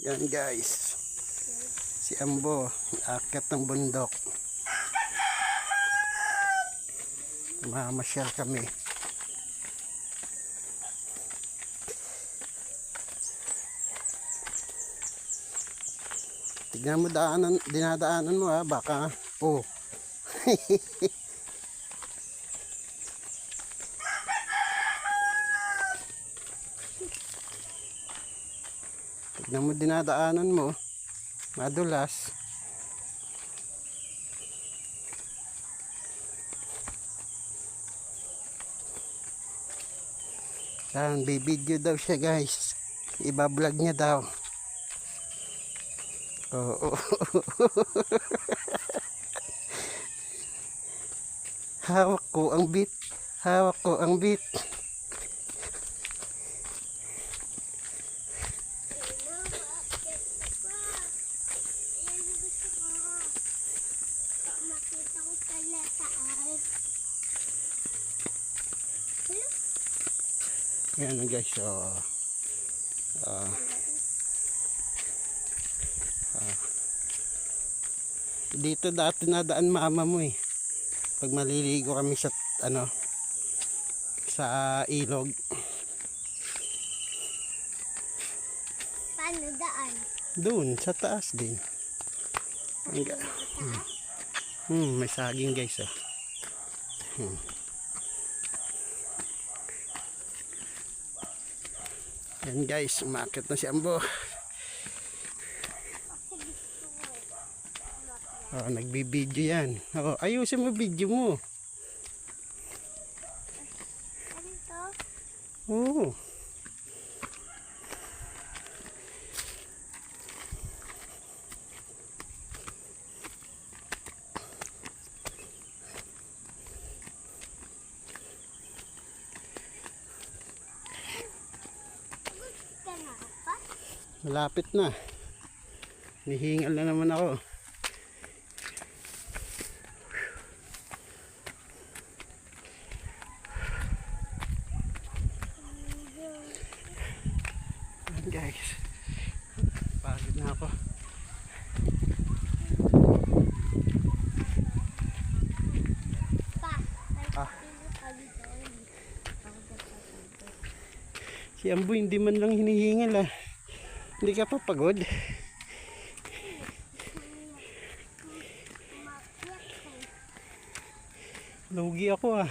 Yan guys, si Ambo aakyat ng bundok. Mamasyal kami. Tignan mo dinadaanan mo ha, baka tignan mo dinadaanan mo, madulas. Yan, bibidyo daw siya guys, ibablog niya daw. Oo. Hawak ko ang bit, hawak ko ang bit. Yan guys, dito dati nadaan mama mo eh. Pag maliligo kami sa sa ilog. Paano daan? Doon sa taas din. May saging guys oh. Yan guys, umakyat na si Ambo. Oh, nagbibideo yan. Oh, ayusin mo video mo. Ano to? Oh. Malapit na. Nihingal na naman ako. Guys, pagod na ako. Si Ambo hindi man lang hinihingal ah. Hindi ka pa pagod? Lugi ako ah.